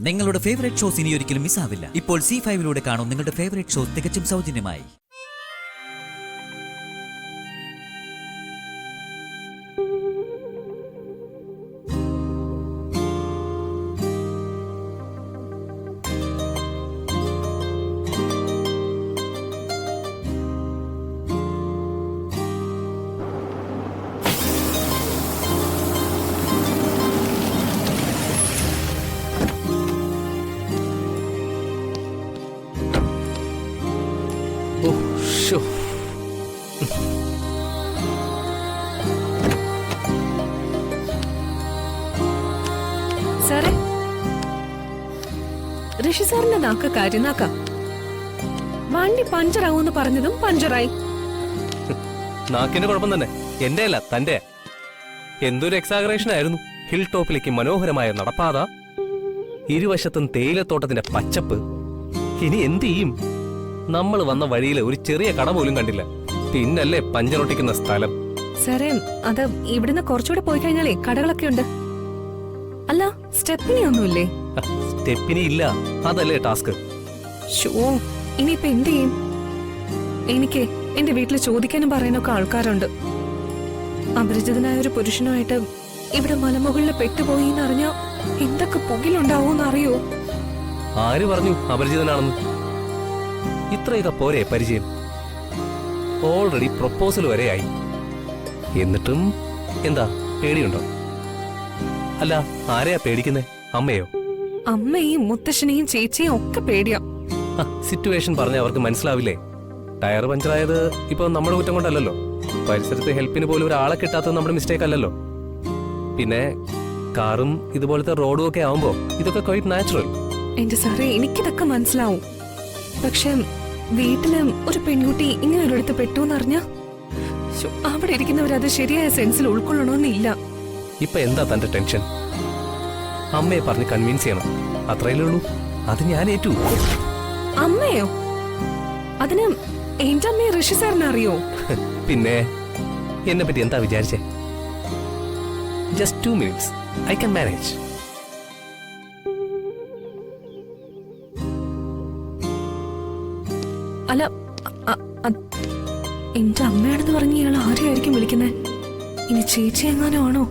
നിങ്ങളുടെ favourite shows ഇനി ഒരിക്കലും മിസ്സാവില്ല. ഇപ്പോൾ C5 കാണും നിങ്ങളുടെ ഫേവറേറ്റ് ഷോസ് തികച്ചും സൗജന്യമായി. സാറേ, ഋഷി സാറിന്റെ നാക്ക് കാര്യനാക്ക. വണ്ടി പഞ്ചറാവൂന്ന് പറഞ്ഞതും പഞ്ചറായി. നാക്കിന്റെ കുഴപ്പം തന്നെ, എന്റെ അല്ല തന്റെ. എന്തൊരു എക്സാഗറേഷൻ ആയിരുന്നു. ഹിൽ ടോപ്പിലേക്ക് മനോഹരമായ നടപ്പാത, ഇരുവശത്തും തേയിലത്തോട്ടത്തിന്റെ പച്ചപ്പ്. ഇനി എന്ത് ചെയ്യും? നമ്മൾ വന്ന വഴിയിൽ ഒരു ചെറിയ കട പോലും കണ്ടില്ല. പിന്നല്ലേ പഞ്ചറൊട്ടിക്കുന്ന സ്ഥലം. സാറേ, അത് ഇവിടുന്ന് കുറച്ചുകൂടെ പോയി കഴിഞ്ഞാലേ കടകളൊക്കെ ഉണ്ട്. അല്ല, സ്റ്റെപ്പിനി ഒന്നുമില്ലേ? സ്റ്റെപ്പിനി ഇല്ല, അതല്ലേ ടാസ്ക്. ഇനിയിപ്പൊ എന്ത് ചെയ്യും? എനിക്ക് എന്റെ വീട്ടിൽ ചോദിക്കാനും പറയാനൊക്കെ ആൾക്കാരുണ്ട്. അപരിചിതനായ ഒരു പുരുഷനുമായിട്ട് ഇവിടെ മലമുകളിൽ പെട്ടുപോയി എന്നറിഞ്ഞ എന്തൊക്കെ പുകിലുണ്ടാവൂന്ന് അറിയോ? ആര് പറഞ്ഞു അപരിചിതനാണെന്ന്? ഇത്രയൊക്കെ പോരെ പരിചയം? ഓൾറെഡി പ്രൊപ്പോസൽ വരെയായി. എന്നിട്ടും എന്താ പേടിയുണ്ടോ? അല്ല, ആരെയാ പേടിക്കുന്നേ? അമ്മയോ? അമ്മയും മുത്തശ്ശനെയും ചേച്ചിയും ഒക്കെ പേടിയാ. സിറ്റുവേഷൻ പറഞ്ഞ അവർക്ക് മനസ്സിലാവില്ലേ? ടയർ പഞ്ചറായത് ഇപ്പൊ നമ്മുടെ കുറ്റം കൊണ്ടല്ലോ. പരിസരത്ത് ഹെൽപ്പിന് പോലും ഒരാളെ കിട്ടാത്തത് നമ്മുടെ മിസ്റ്റേക്ക് അല്ലല്ലോ. പിന്നെ കാറും ഇതുപോലത്തെ റോഡും ഒക്കെ ആവുമ്പോ ഇതൊക്കെ ക്വൈറ്റ് നാച്ചുറൽ. എന്റെ സാറേ, എനിക്കിതൊക്കെ മനസ്സിലാവും. പക്ഷെ വീട്ടില് ഒരു പെൺകുട്ടി ഇങ്ങനെ ഒരിടത്ത് പെട്ടുന്നറിഞ്ഞ അവിടെ ഇരിക്കുന്നവരത് ശരിയായ സെൻസിൽ ഉൾക്കൊള്ളണമെന്നില്ല. ഇപ്പൊ എന്താ തന്റെ ടെൻഷൻ? അമ്മയെ പറഞ്ഞ് കൺവിൻസ് ചെയ്യണം, അത്രയല്ലേ ഉള്ളൂ. അത് ഞാൻ ഏറ്റു. അമ്മയോ? അതിന് എന്റെ അമ്മയെ ഋഷി സാറിന് അറിയോ? പിന്നെ എന്നെ പറ്റി എന്താ വിചാരിച്ചേ? Just 2 minutes, I can manage. അല്ല, എന്റെ അമ്മയാണെന്ന് പറഞ്ഞ ഇയാൾ ആരെയായിരിക്കും വിളിക്കുന്നത്? ഇനി ചേച്ചി എങ്ങാനും ആണോ?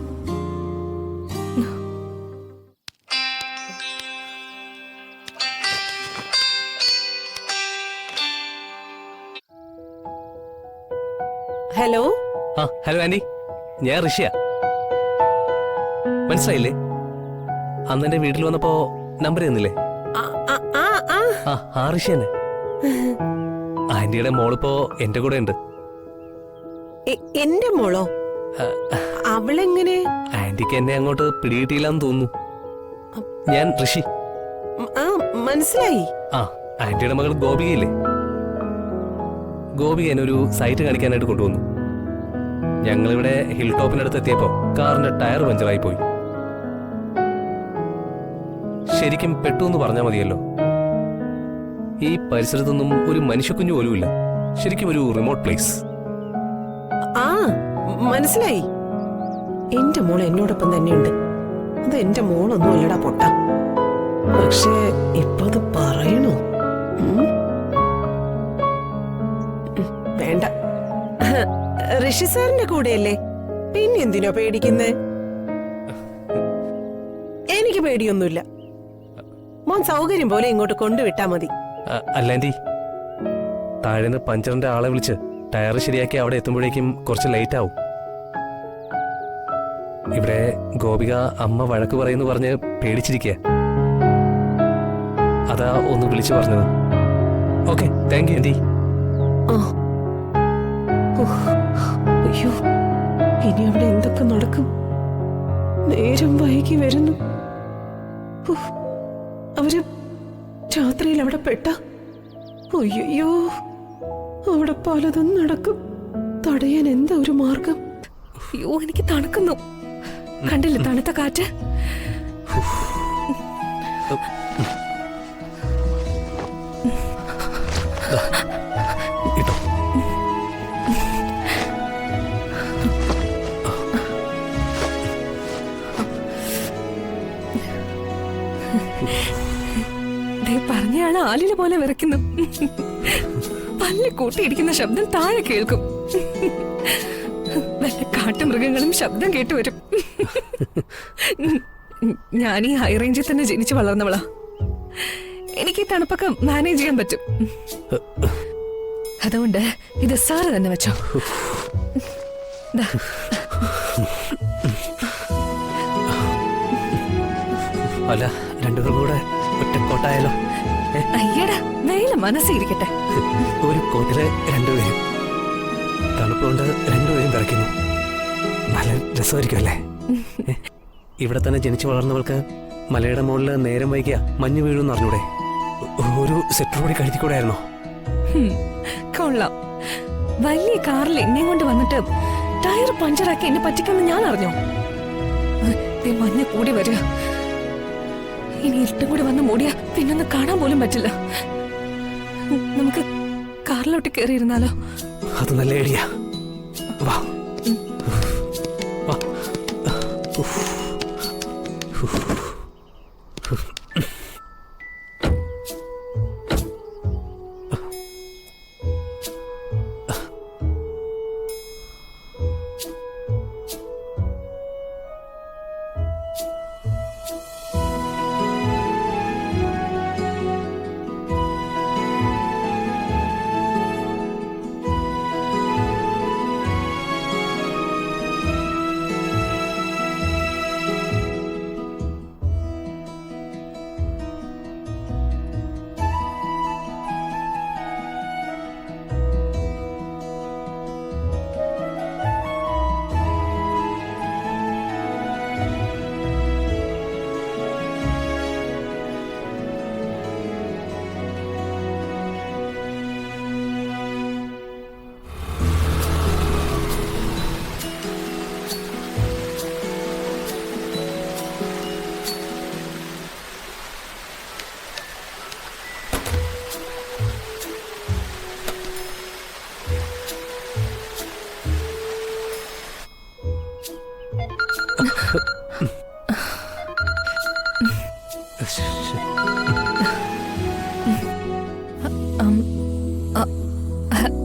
ഹലോ. ഹലോ ആന്റി, ഞാൻ ഋഷിയ. മനസ്സിലായില്ലേ? അന്ന് എന്റെ വീട്ടിൽ വന്നപ്പോ നമ്പർ തന്നില്ലേ? ആ ഋഷി തന്നെ. ആന്റിയുടെ മോളിപ്പോ എന്റെ കൂടെ ഉണ്ട്. എന്റെ മോളോ? അവളെങ്ങനെ? ആന്റിക്ക് എന്നെ അങ്ങോട്ട് പിടികിട്ടിയില്ലാന്ന് തോന്നുന്നു. ഞാൻ ഋഷി. മനസ്സിലായി. ആന്റിയുടെ മകൾ ഗോപികയില്ലേ? ഗോപിക എന്നെ ഒരു സൈറ്റ് കാണിക്കാനായിട്ട് കൊണ്ടുവന്നു. ഞങ്ങളിവിടെ ഹിൽ ടോപ്പിനടുത്ത് എത്തിയപ്പോ കാറിന്റെ ടയർ പഞ്ചറായി പോയി. ശരിക്കും പെട്ടു എന്ന് പറഞ്ഞാൽ മതിയല്ലോ. ഈ പരിസരത്തൊന്നും ഒരു മനുഷ്യക്കുഞ്ഞു പോലുമില്ല. ശരിക്കും ഒരു റിമോട്ട് പ്ലേസ്. മനസ്സിലായി. എന്റെ മോൾ എന്നോടൊപ്പം തന്നെയുണ്ട്. അത് എന്റെ മോളൊന്നും അല്ലടാ പൊട്ട. പക്ഷേ ഇപ്പൊ അത് പറയണോ? വേണ്ട. ഋഷി സാറിന്റെ കൂടെയല്ലേ, പിന്നെ എന്തിനോ പേടിക്കുന്നേ? എനിക്ക് പേടിയൊന്നുമില്ല. മോൻ സൗകര്യം പോലെ ഇങ്ങോട്ട് കൊണ്ടുവിട്ടാ മതി. അല്ലാന്റി, താഴേന്ന് പഞ്ചറിന്റെ ആളെ വിളിച്ച് ടയർ ശരിയാക്കി അവിടെ എത്തുമ്പോഴേക്കും കുറച്ച് ലേറ്റ് ആവും. ഇവിടെ ഗോപിക അമ്മ വഴക്ക് പറയുന്നു പറഞ്ഞ് പേടിച്ചിരിക്കുക. അതാ ഒന്ന് വിളിച്ചു പറഞ്ഞത്. Okay, thank you aunty. അയ്യോ, ഇനി അവിടെ എന്തൊക്കെ നടക്കും? നേരം വൈകി വരുന്നു. അവര് രാത്രിയിൽ അവിടെ പെട്ട? അയ്യോ, അവിടെ പലതും നടക്കും. തടയാൻ എന്താ ഒരു മാർഗം? അയ്യോ, എനിക്ക് തണുക്കുന്നു. കണ്ടില്ലേ തണുത്ത കാറ്റ്? ഇട്ടോ. ദേ പറഞ്ഞയാള് ആലില പോലെ വിറയ്ക്കുന്നു. പല്ല് കൂട്ടിയിടിക്കുന്ന ശബ്ദം താഴെ കേൾക്കും. വല്ല കാട്ടുമൃഗങ്ങളും ശബ്ദം കേട്ടു വരും. ഞാൻ ഈ ഹൈ റേഞ്ചിൽ തന്നെ ജനിച്ചു വളർന്നവളാ. എനിക്ക് ഈ തണുപ്പൊക്കെ മാനേജ് ചെയ്യാൻ പറ്റും. അതുകൊണ്ട് ഇത് സാറ് തന്നെ വെച്ചോ. ദാ. അല്ല, രണ്ടുപേരും കൂടെ ഒറ്റക്കോട്ടായാലോ? അയ്യടാ, മേലെ മനസ്സിരിക്കട്ടെ. ഒരു കോട്ടില് രണ്ടുപേരും, തണുപ്പുകൊണ്ട് രണ്ടുപേരും കളിക്കുന്നു. നല്ല രസമായിരിക്കും അല്ലേ? ഇവിടെ തന്നെ ജനിച്ചു വളർന്നവൾക്ക് മലയുടെ മുകളിൽ നേരം വൈകിയ മഞ്ഞ് വീഴുമെന്ന് അറിഞ്ഞൂടെ? ഒരു സെറ്റർ കൂടി കഴുത്തിക്കൂടായിരുന്നോ? കൊള്ളാം. വലിയ കാറിൽ എന്നെയും കൊണ്ട് വന്നിട്ട് ടയർ പഞ്ചറാക്കി എന്നെ പറ്റിക്കുമെന്ന് ഞാൻ അറിഞ്ഞോ? മഞ്ഞ് കൂടി വരിക. ഇനി ഇരുട്ടും കൂടി വന്ന് മൂടിയ പിന്നൊന്ന് കാണാൻ പോലും പറ്റില്ല. നമുക്ക് കാറിലോട്ട് കയറിയിരുന്നാലോ? അത് നല്ല ഐഡിയ. വാ.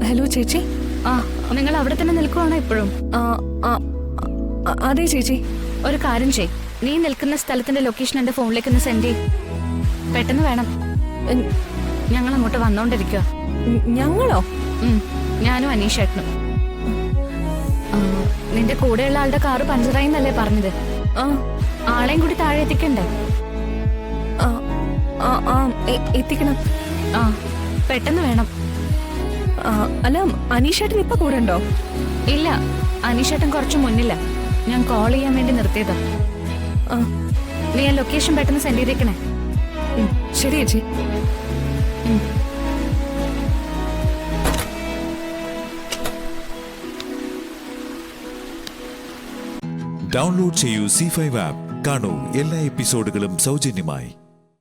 ഹലോ ചേച്ചി. നിങ്ങൾ അവിടെ തന്നെ നിൽക്കുവാണോ ഇപ്പോഴും? അതെ ചേച്ചി. ഒരു കാര്യം ചെയ്, നീ നിൽക്കുന്ന സ്ഥലത്തിന്റെ ലൊക്കേഷൻ എന്റെ ഫോണിലേക്ക് ഒന്ന് സെൻഡ് ചെയ്. പെട്ടെന്ന് വേണം, ഞങ്ങൾ അങ്ങോട്ട് വന്നോണ്ടിരിക്കുക. ഞങ്ങളോ? ഞാനും അനീഷേട്ടനും. നിന്റെ കൂടെയുള്ള ആളുടെ കാറ് പഞ്ചറായി എന്നല്ലേ പറഞ്ഞത്? ആളെയും കൂടി താഴെ എത്തിക്കണ്ടേ? എത്തിക്കണം. പെട്ടെന്ന് വേണം. അല്ല, അനീഷേട്ടൻ ഇപ്പൊ കൂടെ ഉണ്ടോ? ഇല്ല, അനീഷേട്ടൻ കുറച്ച് മുന്നില്ല. ഞാൻ കോൾ ചെയ്യാൻ വേണ്ടി നിർത്തിയതാ. നീ ആ ലൊക്കേഷൻ പെട്ടെന്ന് സെൻഡ് ചെയ്തേക്കണേ. ശരി ചേച്ചി. ഡൗൺലോഡ് ചെയ്യൂ C5 ആപ്പ്. കാണൂ എല്ലാ എപ്പിസോഡുകളും സൗജന്യമായി.